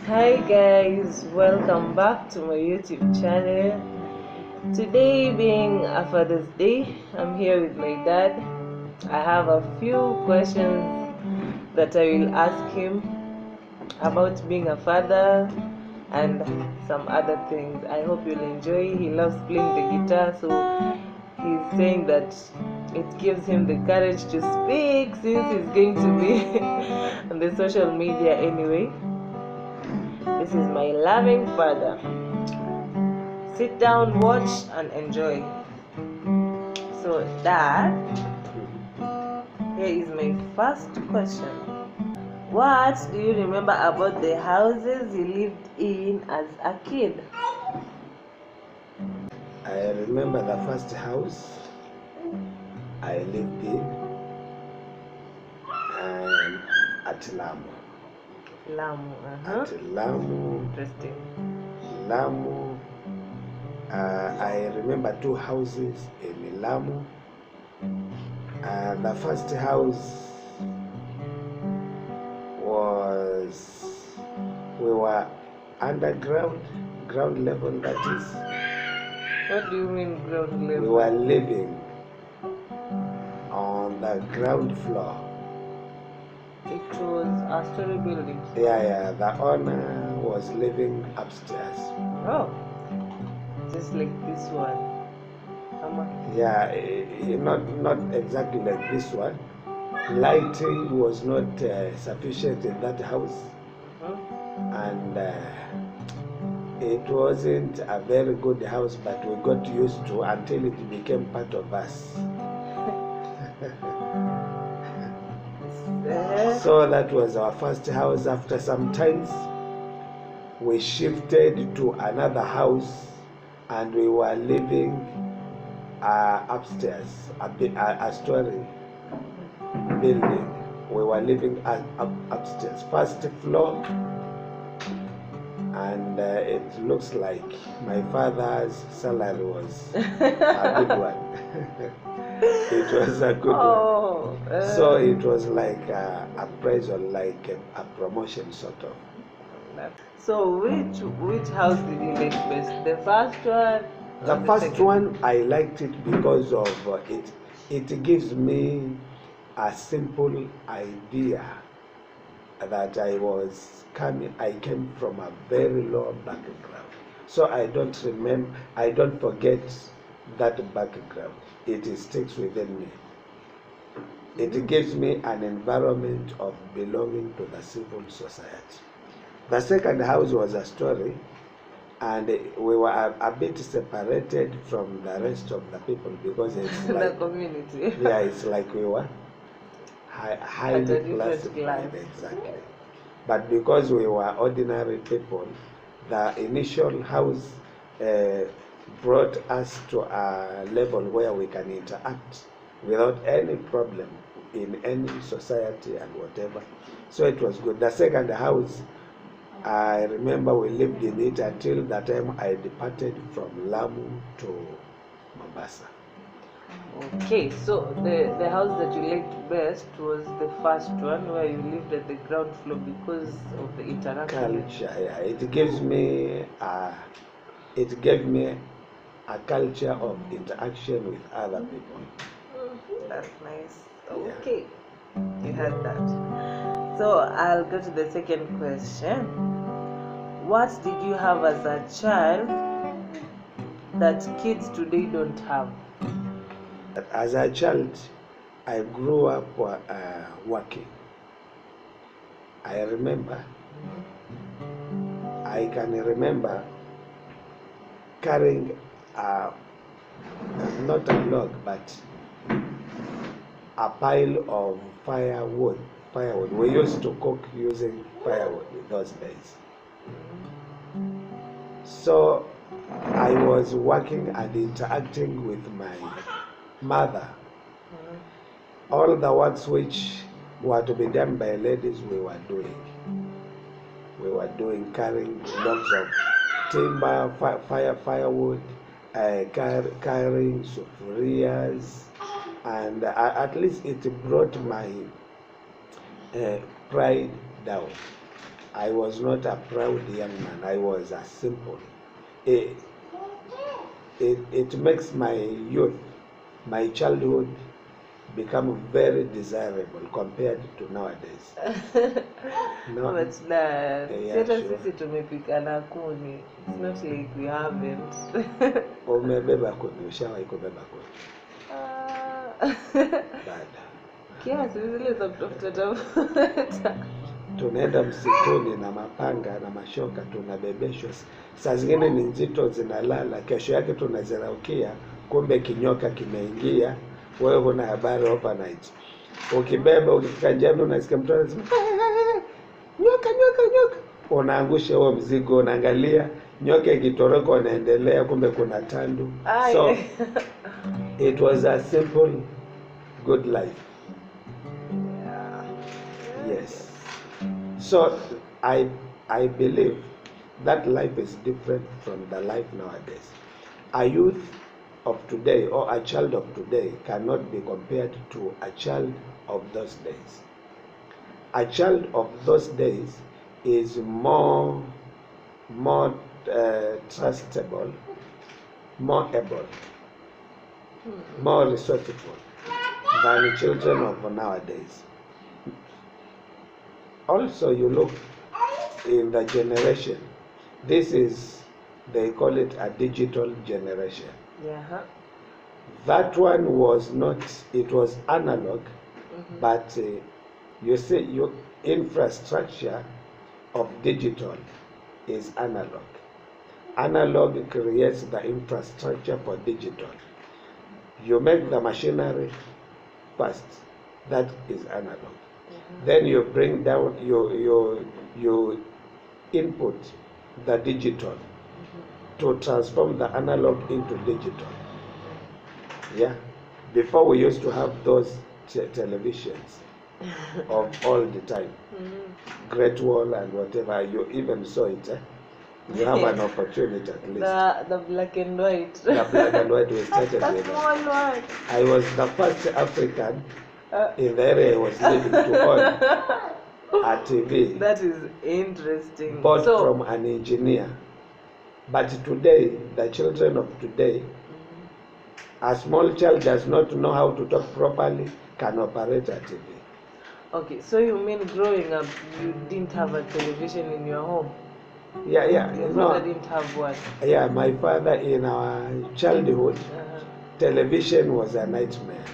Hi guys, welcome back to my YouTube channel. Today being a Father's Day, I'm here with my dad. I have a few questions that I will ask him about being a father and some other things. I hope you'll enjoy. He loves playing the guitar, so he's saying that it gives him the courage to speak since he's going to be on the social media anyway. This is my loving father. Sit down, watch, and enjoy. So, Dad, here is my first question. What do you remember about the houses you lived in as a kid? I remember the first house I lived in at Lamu. Lamu, At Lamu, Interesting. Lamu. I remember two houses in Lamu. The first house was, we were underground, ground level, that is. What do you mean ground level? We were living on the ground floor. It was a story building. Yeah, the owner was living upstairs. Oh, just like this one. Yeah, not exactly like this one. Lighting was not sufficient in that house, and it wasn't a very good house, but we got used to until it became part of us. So that was our first house. After some times, we shifted to another house, and we were living upstairs, a story building. We were living upstairs, first floor, and it looks like my father's salary was a good one. It was a good one. So it was like a appraisal, like a promotion sort of. So which house did you like best? The first one? The first one, I liked it because of it gives me a simple idea that I came from a very low background. So I don't forget that background. It sticks within me. It gives me an environment of belonging to the civil society. The second house was a story, and we were a bit separated from the rest of the people because it's like the community. Yeah, it's like we were highly classified, exactly. But because we were ordinary people, the initial house brought us to a level where we can interact without any problem in any society and whatever. So it was good. The second house, I remember we lived in it until the time I departed from Lamu to Mombasa. Okay, so the house that you liked best was the first one where you lived at the ground floor because of the interaction. Culture, yeah. It gave me a culture of interaction with other people. That's nice. Okay, you had that. So I'll go to the second question. What did you have as a child that kids today don't have? As a child, I grew up working. I can remember carrying not a log, but a pile of firewood. We used to cook using firewood in those days. So I was working and interacting with my mother. All the works which were to be done by ladies, we were doing. We were doing, carrying logs of timber, firewood, carrying sufurias, and at least it brought my pride down. I was not a proud young man. I was a simple. It, it makes my youth, my childhood, become very desirable compared to nowadays. No, But na yeah, hata sure. sisi tumepika na kuni. It's not like we haven't. Umebeba kuni, ushawahi kubeba kuni? Bada. Kiasi zile za kutafuta tafuta. Tunaenda msituni na mapanga na mashoka, tunabebeshwa. Saa zingine ni nzito, zinalala. Kesho yake tunaziraukia, kumbe kinyoka kimeingia. Wewe huna habari overnight. Ukibeba, ukifika njiani unasikia mtu anasema nyoka, nyoka, nyoka. Unaangusha huo mzigo, unaangalia nyoka ikitoroka, unaendelea, kumbe kuna tandu. So it was a simple, good life. Yes. So I believe that life is different from the life nowadays. A youth of today or a child of today cannot be compared to a child of those days. A child of those days is more trustable, more able, more resourceful than children of nowadays. Also, you look in the generation, this is, they call it a digital generation. Yeah. That one was not, it was analog, but you see, your infrastructure of digital is analog. Analog creates the infrastructure for digital. You make the machinery first, that is analog. Then you bring down, you input the digital to transform the analog into digital. Yeah. Before we used to have those televisions of all the time. Great Wall and whatever, you even saw it. You have an opportunity at least. The black and white. The black and white we started with. Small one. I was the first African in the area I was living to own a TV. That is interesting. Bought from an engineer. But today, the children of today, a small child does not know how to talk properly, can operate a TV. Okay, so you mean growing up, you didn't have a television in your home? Yeah. Your father didn't have one? Yeah, my father in our childhood, television was a nightmare.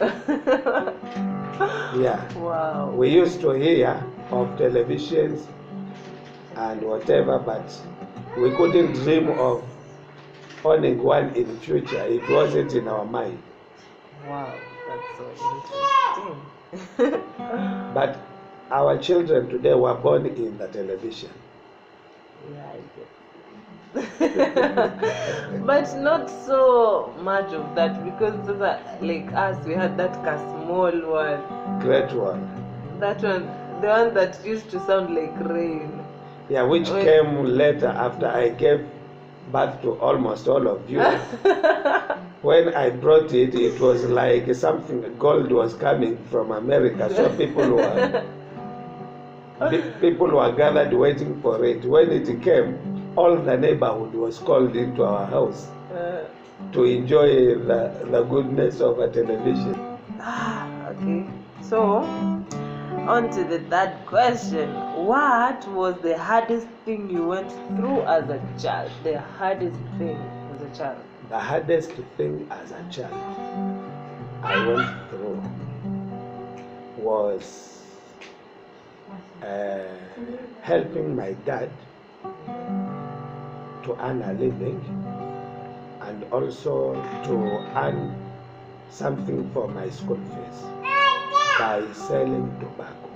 Yeah. Wow. We used to hear of televisions and whatever, but we couldn't dream of owning one in future. It wasn't in our mind. Wow, that's so interesting. But our children today were born in the television. Yeah, I get. But not so much of that, because like us, we had that small one. Great one. That one, the one that used to sound like rain. Yeah, which came later after I gave birth to almost all of you. When I brought it, it was like something, gold was coming from America, so people were gathered waiting for it. When it came, all the neighborhood was called into our house to enjoy the goodness of a television. Okay, so on to the third question. What was the hardest thing you went through as a child? The hardest thing as a child? The hardest thing as a child I went through was helping my dad to earn a living and also to earn something for my school fees by selling tobacco.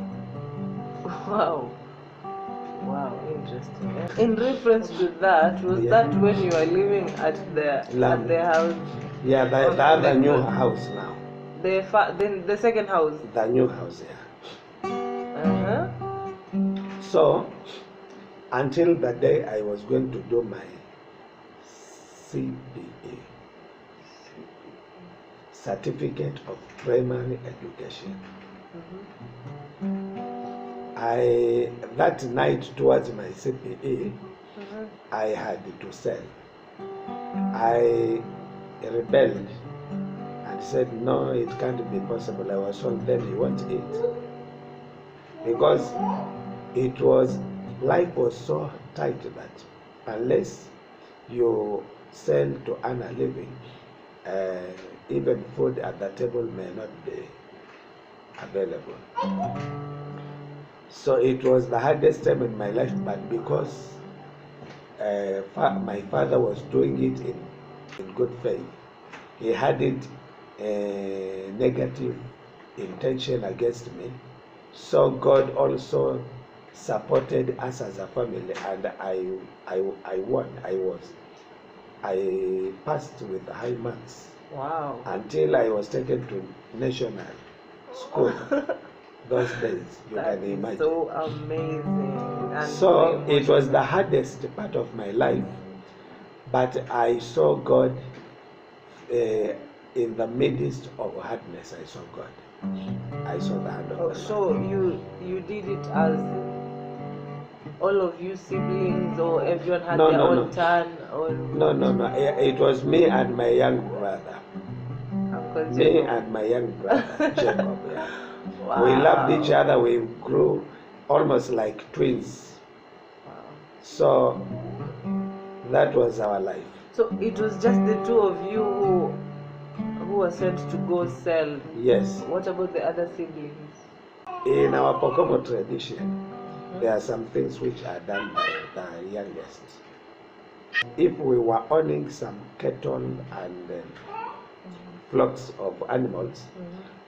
Wow, interesting. In reference to that, was that when you were living at the house? Yeah, the other new house now. The second house? The new house, yeah. So, until the day I was going to do my CPA, Certificate of Primary Education. That night towards my CPE, Mhm. I had to sell. I rebelled and said, no, it can't be possible. I was told then you won't eat. Because life was so tight that unless you sell to earn a living, even food at the table may not be available. So it was the hardest time in my life, but because my father was doing it in good faith, he hadn't negative intention against me. So God also supported us as a family, and I won. I passed with high marks. Wow. Until I was taken to national school. Those days, you That can is imagine. so amazing. And So very it was emotional. the hardest part of my life, but I saw God in the midst of hardness. I saw God. I saw the hand of the Lord. So you did it as all of you siblings, or everyone had No, their no, own no. turn, or No. It was me and my young brother. Uncle Me Jacob? and my young brother, Jacob. Yeah. Wow. We loved each other. We grew almost like twins. Wow. So that was our life. So it was just the two of you who were sent to go sell. Yes. What about the other siblings? In our Pokomo tradition, there are some things which are done by the youngest. If we were owning some cattle and flocks of animals,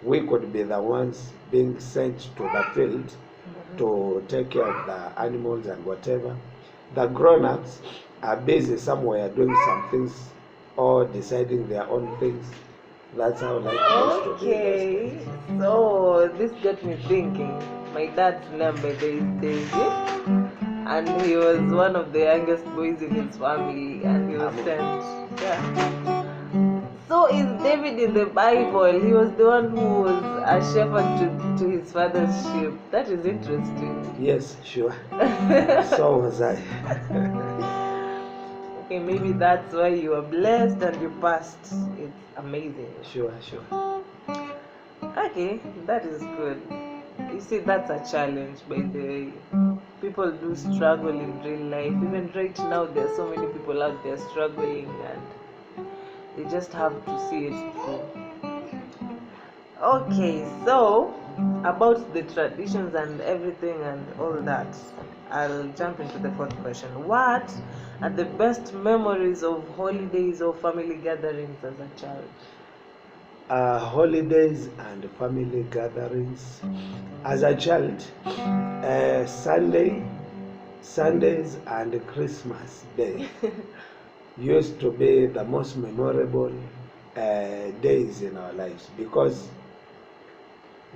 we could be the ones being sent to the field to take care of the animals and whatever. The grown-ups are busy somewhere doing some things or deciding their own things. That's how life used to be. Okay, so this got me thinking. My dad's name by is David, and he was one of the youngest boys in his family, and he was sent. Yeah. So is David in the Bible? He was the one who was a shepherd to his father's sheep. That is interesting. Yes, sure. So was I. Okay, maybe that's why you are blessed and you passed. It's amazing. Sure. Okay, that is good. You see, that's a challenge, by the way. People do struggle in real life. Even right now, there are so many people out there struggling, and they just have to see it through. Okay, so about the traditions and everything and all that, I'll jump into the fourth question. What are the best memories of holidays or family gatherings as a child? Holidays and family gatherings. As a child, Sundays and Christmas Day used to be the most memorable days in our lives because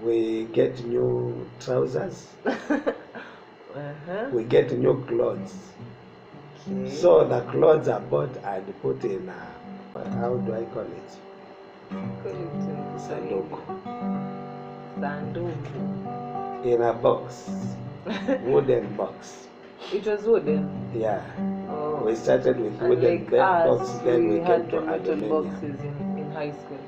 we get new trousers, we get new clothes. Okay. So the clothes are bought and put in how do I call it? Sanduku. In a box, wooden box. It was wooden. Yeah. Oh. We started with And wooden like us, box, then we came had to the metal aluminium. boxes in high school.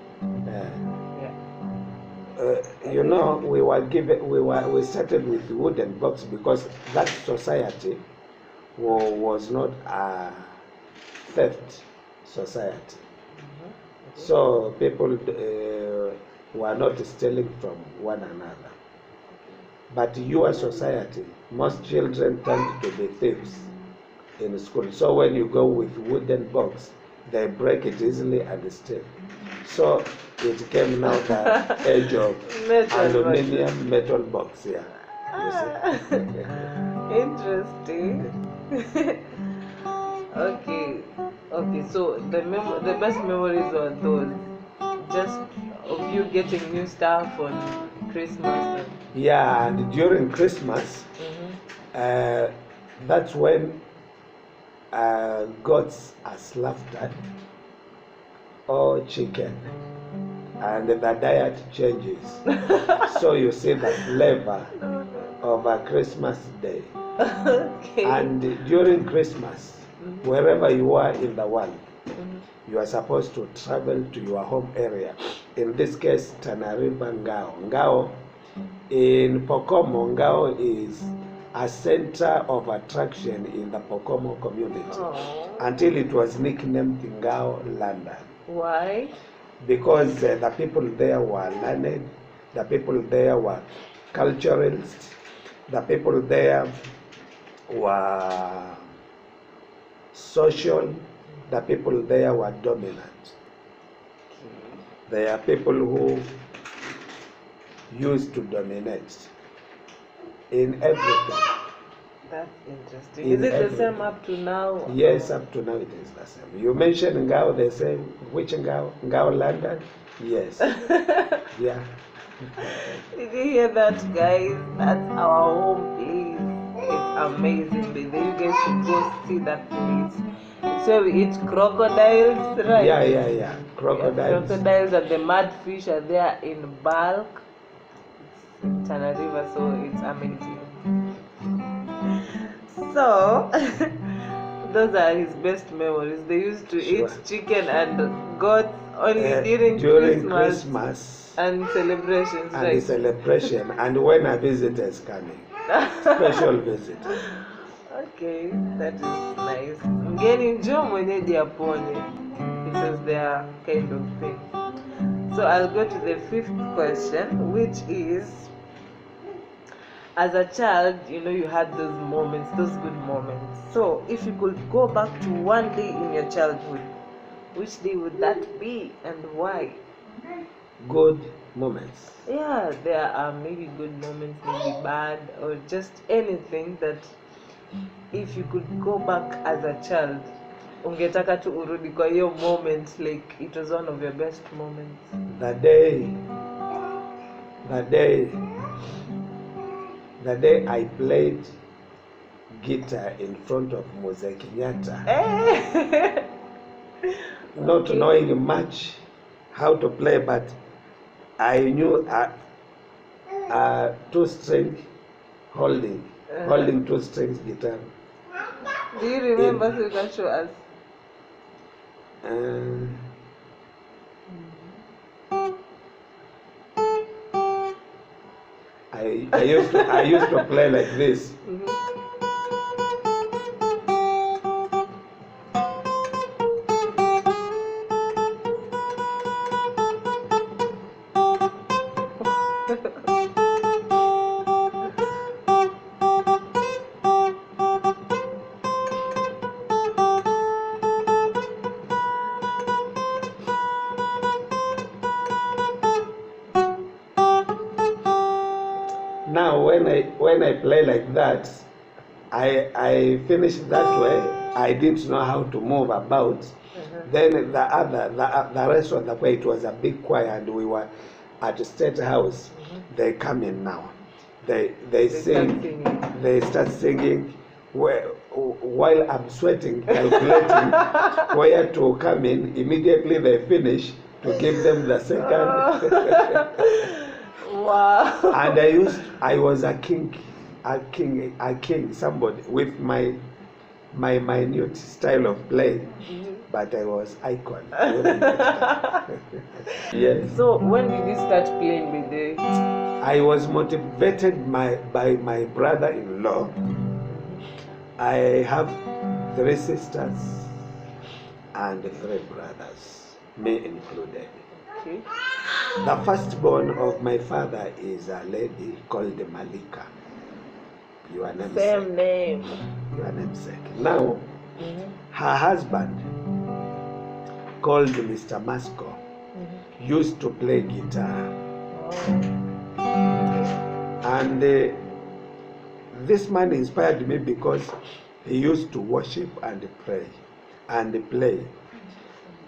You know, we started with wooden box because that society was not a theft society. So people were not stealing from one another. But your society, most children tend to be thieves in school. So when you go with wooden box, they break it easily and steal. So it came now the age of aluminium metal box. Yeah. Interesting. Okay. So the best memories were those, just of you getting new stuff on Christmas. Yeah, and during Christmas, that's when goats are slaughtered or chicken, and the diet changes. So you see the flavor of a Christmas day. Okay. And during Christmas, wherever you are in the world, you are supposed to travel to your home area. In this case, Tana River Ngao. Ngao, in Pokomo, Ngao is a center of attraction in the Pokomo community. Until it was nicknamed Ngao London. Why? Because the people there were learned, the people there were culturalists, the people there were social, the people there were dominant. They are people who used to dominate in everything. That's interesting. Is it the same up to now? Yes, up to now it is the same. You mentioned Ngao, they say, which Ngao? Ngao London? Yes. Yeah. Did you hear that, guys? That's our home place. It's amazing. You guys should go see that place. It's where we eat crocodiles, right? Yeah. Crocodiles. Crocodiles and the mud fish are there in bulk. It's in Tana River, so it's amazing. So, those are his best memories. They used to eat chicken and goats only during Christmas and celebrations, and right? celebration, and when a visitor is coming, special visitor. Okay, that is nice. Mgeni njoo mwenyeji apone. It is their kind of thing. So I'll go to the fifth question, which is, as a child, you had those moments, those good moments. So if you could go back to one day in your childhood, which day would that be and why? Good moments. Yeah, there are maybe good moments, maybe bad, or just anything that if you could go back as a child, ungetaka tu urudi kwa hiyo moment, like it was one of your best moments. The day I played guitar in front of Kenyatta, not knowing much how to play, but I knew a two-string holding two strings guitar. Do you remember? So you can show us. I used to play like this. Now when I play like that, I finish that way. I didn't know how to move about. Then the rest of the way, it was a big choir, and we were at the State House. They come in now. They sing. They start singing. While I'm sweating, calculating where to come in. Immediately they finish to give them the second. Wow. And I was a king, somebody with my minute style of playing, but I was icon. Yes. So when did you start playing with the? I was motivated by my brother-in-law. I have 3 sisters and 3 brothers, me included. Okay. The firstborn of my father is a lady called Malika. Your namesake. Same name. Your namesake. Now, her husband, called Mr. Masco, used to play guitar. And this man inspired me because he used to worship and pray and play.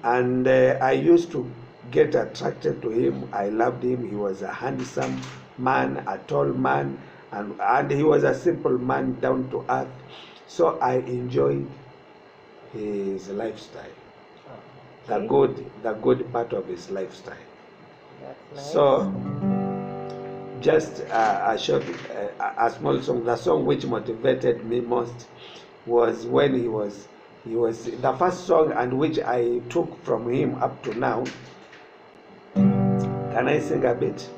And I used to get attracted to him. I loved him. He was a handsome man, a tall man, and he was a simple man, down to earth. So I enjoyed his lifestyle, the good part of his lifestyle. That's nice. So, just a short, a small song. The song which motivated me most was when he was the first song, and which I took from him up to now. Can I sing a bit?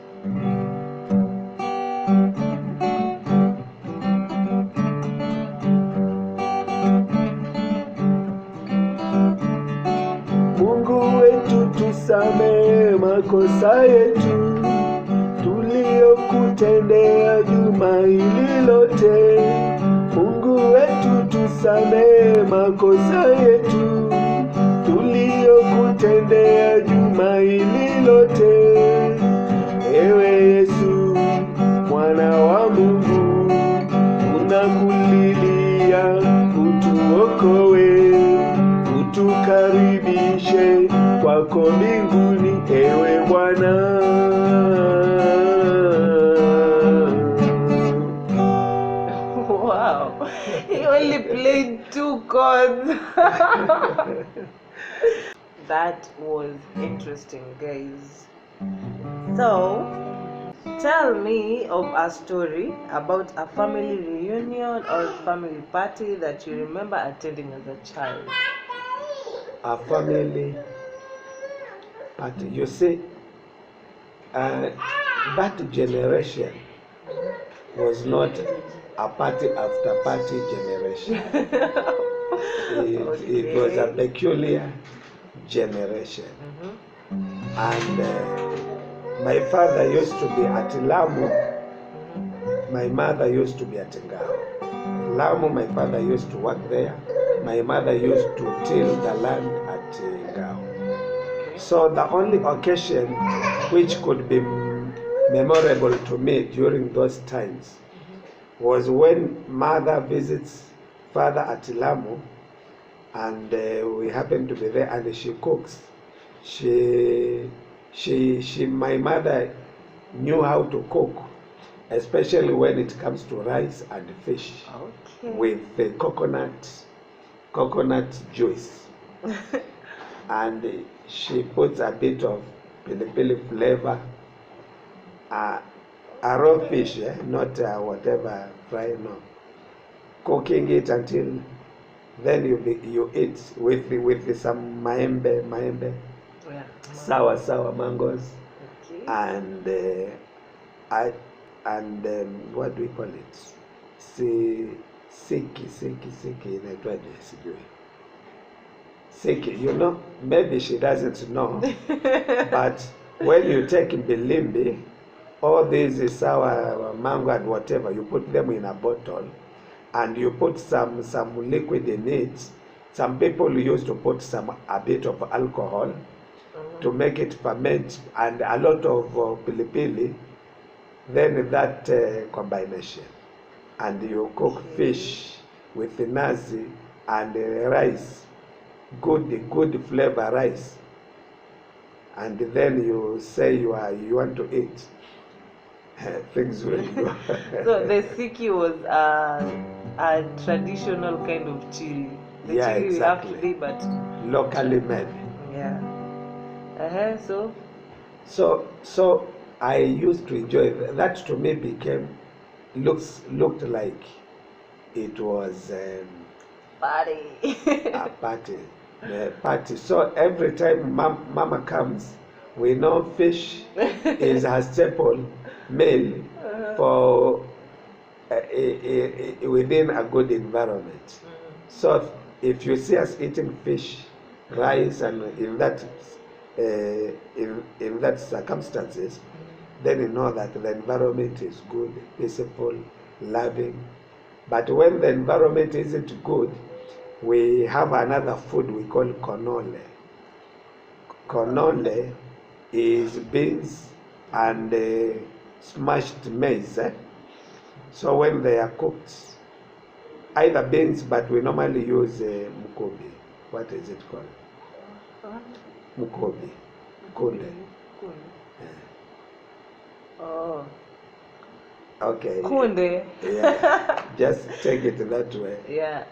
Mungu wetu tusamehe makosa yetu tuliyokutendea juma hili lote. Mungu wetu tusamehe makosa yetu tuliyokutendea juma hili lote. Ewe Yesu mwana wa Mungu, tunakulilia utuokoe, utukaribishe kwako mbinguni, ewe Bwana. Wow, he only played 2 chords. That was interesting, guys. So, tell me of a story about a family reunion or family party that you remember attending as a child. A family party. You see, that generation was not a party after party generation. It was a peculiar generation. And my father used to be at Lamu, my mother used to be at Ngao. Lamu, my father used to work there, my mother used to till the land at Ngao. So the only occasion which could be memorable to me during those times was when mother visits father at Lamu, and we happen to be there, and she cooks. My mother knew how to cook, especially when it comes to rice and fish, with the coconut juice. And she puts a bit of pili flavor, a raw fish, not whatever fry, no. Cooking it until then you eat with some maembe, sour mangoes, and what do we call it? Siki inaitwaje sijui. Siki, you know, maybe she doesn't know, but when you take bilimbi, all these sour mango and whatever, you put them in a bottle, and you put some liquid in it. Some people used to put a bit of alcohol to make it ferment, and a lot of pilipili. Then that combination, and you cook fish with nazi and rice, good flavor rice, and then you say you want to eat. Things will go. So the siki was a traditional kind of chili. The chili exactly. we have today, but locally made. Yeah. So I used to enjoy that. To me looked like it was party. a party. So every time mama comes, we know fish is a staple meal for within a good environment. So if you see us eating fish, rice, and in that circumstances, then you know that the environment is good, peaceful, loving. But when the environment isn't good, we have another food we call konole. Konole is beans and smashed maize. So when they are cooked, either beans, but we normally use mukobi. What is it called? Mukobi. Kunde. Oh. Okay. Kunde. Yeah. Just take it that way. Yeah.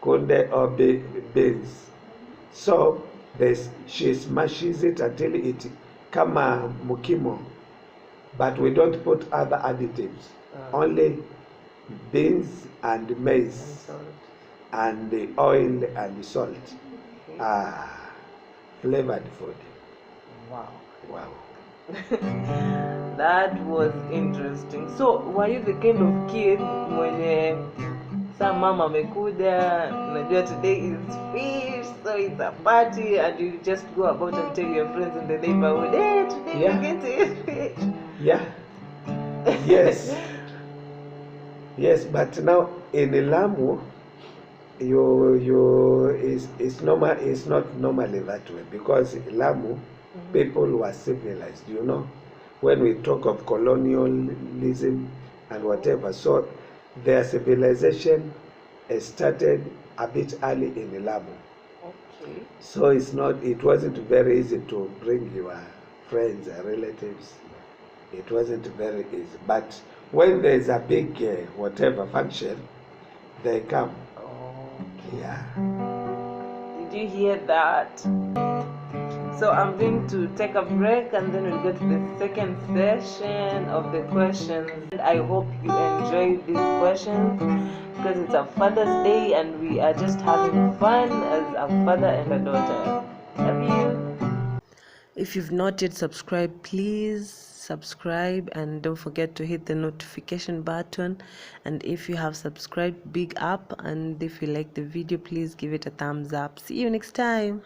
Kunde or beans. So she smashes it until kama mukimo, but we don't put other additives. Only beans and maize and the oil and the salt. Flavored food. Wow. That was interesting. So were you the kind of kid mwenye saa mama amekuja, unajua today is fish, so it's a party, and you just go about and tell your friends in the neighborhood, hey, today we're going to eat fish? Yeah. Yes. Yes, but now in Lamu, it's normal. It's not normally that way, because in Lamu, people were civilized. When we talk of colonialism and whatever, so their civilization started a bit early in Lamu. Okay. So it wasn't very easy to bring your friends and relatives. It wasn't very easy. But when there's a big whatever function, they come. Okay. Yeah. Did you hear that? So I'm going to take a break, and then we'll go to the second session of the questions. And I hope you enjoyed these questions, because it's a Father's Day and we are just having fun as a father and a daughter. Love you. If you've not yet subscribed, please subscribe, and don't forget to hit the notification button. And if you have subscribed, big up, and if you like the video, please give it a thumbs up. See you next time.